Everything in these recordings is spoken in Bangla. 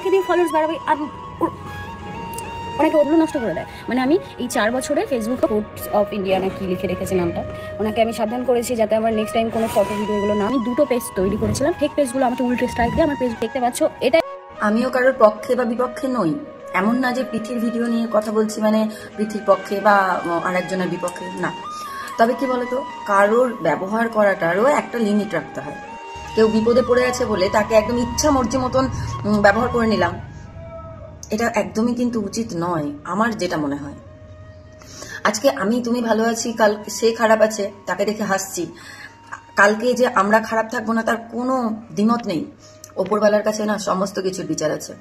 আমাকে দিয়ে ফলোয়ার্স বাড়াবে, ওনাকে ওগুলো নষ্ট করে দেয়। মানে আমি এই 4 বছরে ফেসবুক কোর্টস অফ ইন্ডিয়া না কি লিখে রেখেছে নামটা, ওনাকে আমি সাবধান করেছি যাতে আমার নেক্সট টাইম কোনো ফটো ভিডিও এগুলো না। আমি 2টো পেজ তৈরি করেছিলাম, ফেক পেজগুলো আমাকে উল্টে স্ট্রাইক দিয়ে আমার পেজ দেখতে পাচ্ছ। এটা আমিও কারোর পক্ষে বা বিপক্ষে নই, এমন না যে পৃথির ভিডিও নিয়ে কথা বলছি মানে পৃথির পক্ষে বা আরেকজনের বিপক্ষে না। তবে কি বলতো, কারোর ব্যবহার করাটারও একটা লিমিট রাখতে হয়। কেউ বিপদে পড়ে আছে বলে তাকে একদম ইচ্ছা মর্জি মতন ব্যবহার করে নিলাম, এটা একদমই কিন্তু উচিত নয় আমার যেটা মনে হয়। আজকে আমি তুমি ভালো আছি, কাল সে খারাপ আছে, তাকে দেখে হাসছি, কালকে যে আমরা খারাপ থাকবো না তার কোনো দ্বিমত নেই। ওপরবেলার কাছে না সমস্ত কিছুর বিচার আছে।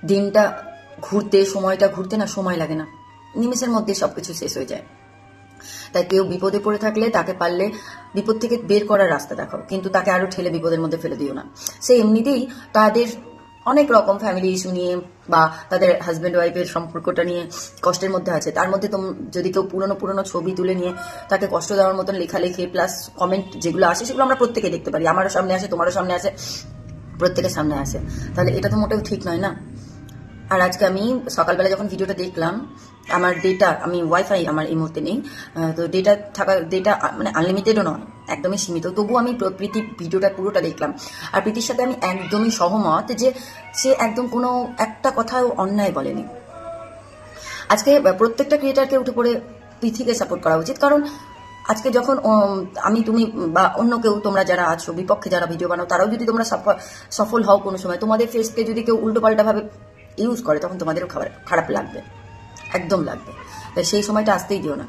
দিনটা ঘুরতে, সময়টা ঘুরতে না সময় লাগে না, নিমেষের মধ্যে সবকিছু শেষ হয়ে যায়। তাই কেউ বিপদে পড়ে থাকলে তাকে পারলে বিপদ থেকে বের করার রাস্তা দেখাও, কিন্তু তাকে আরো ঠেলে বিপদের মধ্যে ফেলে দিও না। সে এমনিতেই তাদের অনেক রকম ফ্যামিলি ইস্যু নিয়ে বা তাদের হাজব্যান্ড ওয়াইফের সম্পর্কটা নিয়ে কষ্টের মধ্যে আছে, তার মধ্যে যদি কেউ পুরনো ছবি তুলে নিয়ে তাকে কষ্ট দেওয়ার মতন লেখালেখি প্লাস কমেন্ট যেগুলো আসে সেগুলো আমরা প্রত্যেকে দেখতে পারি, আমারও সামনে আসে, তোমারও সামনে আসে, প্রত্যেকের সামনে আসে, তাহলে এটা তো মোটেও ঠিক নয় না। আর আজকে আমি সকালবেলা যখন ভিডিওটা দেখলাম, আমার ডেটা, আমি ওয়াইফাই আমার এই মুহূর্তে নেই, তো ডেটা মানে আনলিমিটেডও নয়, একদমই সীমিত, তবু আমি প্রীতির ভিডিওটা পুরোটা দেখলাম। আর প্রীতির সাথে আমি একদমই সহমত যে সে একদম কোনো একটা কথাও অন্যায় বলেনি। আজকে প্রত্যেকটা ক্রিয়েটারকে উঠে পড়ে প্রীতিকে সাপোর্ট করা উচিত, কারণ আজকে যখন আমি তুমি বা অন্য কেউ, তোমরা যারা আছো বিপক্ষে যারা ভিডিও বানাও, তারাও যদি তোমরা সফল হও কোনো সময়, তোমাদের ফেসকে যদি কেউ উল্টোপাল্টা ভাবে ইউজ করে, তখন তোমাদেরও খারাপ লাগবে, একদম লাগবে। তাই সেই সময়টা আসতেই দিও না।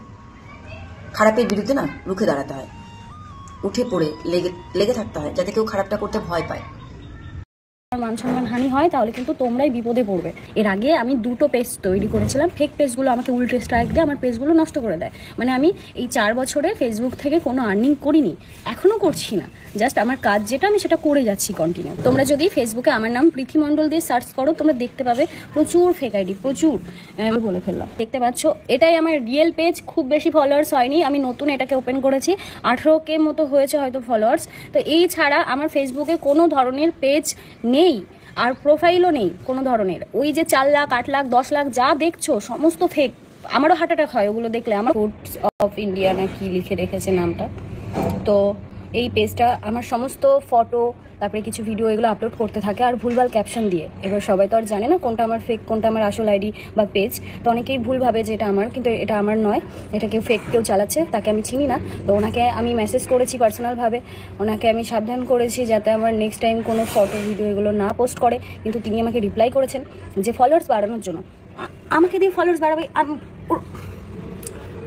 খারাপের বিরুদ্ধে না রুখে দাঁড়াতে হয়, উঠে পড়ে লেগে থাকতে হয়, যাতে কেউ খারাপটা করতে ভয় পায়। মান সম্মান হানি হয় তাহলে কিন্তু তোমরাই বিপদে পড়বে। এর আগে আমি 2টো পেজ তৈরি করেছিলাম, ফেক পেজগুলো আমাকে উল্টে স্ট্রাইক দিয়ে আমার পেজগুলো নষ্ট করে দেয়। মানে আমি এই 4 বছরে ফেসবুক থেকে কোনো আর্নিং করিনি, এখনও করছি না, জাস্ট আমার কাজ যেটা আমি সেটা করে যাচ্ছি কন্টিনিউ। তোমরা যদি ফেসবুকে আমার নাম প্রীতি মণ্ডল দিয়ে সার্চ করো, তোমরা দেখতে পাবে প্রচুর ফেক আইডি, প্রচুর। আমি বলে ফেললাম, দেখতে পাচ্ছ এটাই আমার রিয়েল পেজ, খুব বেশি ফলোয়ার্স হয়নি, আমি নতুন এটাকে ওপেন করেছি, 18K মতো হয়েছে হয়তো ফলোয়ার্স। তো এই ছাড়া আমার ফেসবুকে কোনো ধরনের পেজ নেই, আর প্রোফাইলও নেই কোনো ধরনের। ওই যে 4 লাখ 8 লাখ 10 লাখ যা দেখছো সমস্ত ফেক। আমারও হার্ট অ্যাটাক হয় ওগুলো দেখলে। আমার কোর্টস অফ ইন্ডিয়া না কি লিখে রেখেছে নামটা, তো এই পেজটা আমার সমস্ত ফটো তারপরে কিছু ভিডিও এগুলো আপলোড করতে থাকে আর ভুলভাল ক্যাপশন দিয়ে। এবার সবাই তো আর জানে না কোনটা আমার ফেক কোনটা আমার আসল আইডি বা পেজ, তো অনেকেই ভুল ভাবে যে এটা আমার, কিন্তু এটা আমার নয়, এটা কেউ ফেক কেউ চালাচ্ছে, তাকে আমি চিনি না। তো ওনাকে আমি মেসেজ করেছি পার্সোনালভাবে, ওনাকে আমি সাবধান করেছি যাতে আমার নেক্সট টাইম কোনো ফটো ভিডিও এগুলো না পোস্ট করে, কিন্তু তিনি আমাকে রিপ্লাই করেছেন যে ফলোয়ার্স বাড়ানোর জন্য। আমাকে দিয়ে ফলোয়ার্স বাড়াবে,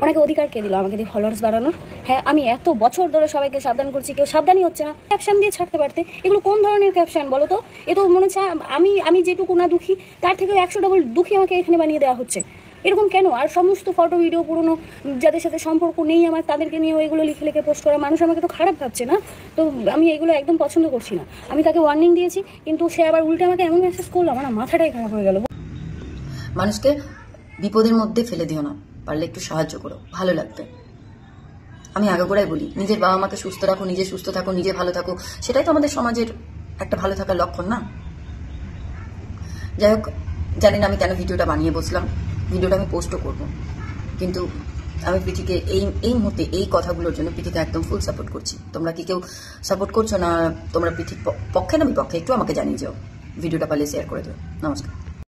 অনেকে অধিকার কে দিল আমাকে দিয়ে ফলোয়ার্স বাড়ানোর? হ্যাঁ, আমি এত বছর ধরে সবাইকে সাবধান করছি, কেউ সাবধানই হচ্ছে না। ক্যাপশন দিয়ে ছাড়তে পারতে, এগুলো কোন ধরনের ক্যাপশন বলো তো? এ তো মনে হচ্ছে আমি যেটুকু না দুঃখী তার থেকে 100 ডবল দুঃখী আমাকে এখানে বানিয়ে দেওয়া হচ্ছে। এরকম কেন? আর সমস্ত ফটো ভিডিও পুরনো যাদের সাথে সম্পর্ক নেই আমার, তাদেরকে নিয়ে এগুলো লিখে পোস্ট করা, মানুষ আমাকে তো খারাপ ভাবছে না? তো আমি এগুলো একদম পছন্দ করছি না। আমি তাকে ওয়ার্নিং দিয়েছি, কিন্তু সে আবার উল্টে আমাকে এমন মেসেজ করলো, আমার মাথাটাই খারাপ হয়ে গেল। মানুষকে বিপদের মধ্যে ফেলে দিও না, পারলে একটু সাহায্য করো, ভালো লাগবে। আমি আগাগোড়াই বলি, নিজের বাবা মাকে সুস্থ রাখো, নিজে সুস্থ থাকো, নিজে ভালো থাকো, সেটাই তো আমাদের সমাজের একটা ভালো থাকার লক্ষণ না? যাই হোক, জানি না আমি কেন ভিডিওটা বানিয়ে বসলাম, ভিডিওটা আমি পোস্টও করব, কিন্তু আমি পৃথিকে এই মুহূর্তে এই কথাগুলোর জন্য পৃথিকে একদম ফুল সাপোর্ট করছি। তোমরা কি কেউ সাপোর্ট করছো না? তোমরা পৃথির পক্ষে না বিপক্ষে একটু আমাকে জানিয়ে যাও, ভিডিওটা পারলে শেয়ার করে দিও। নমস্কার।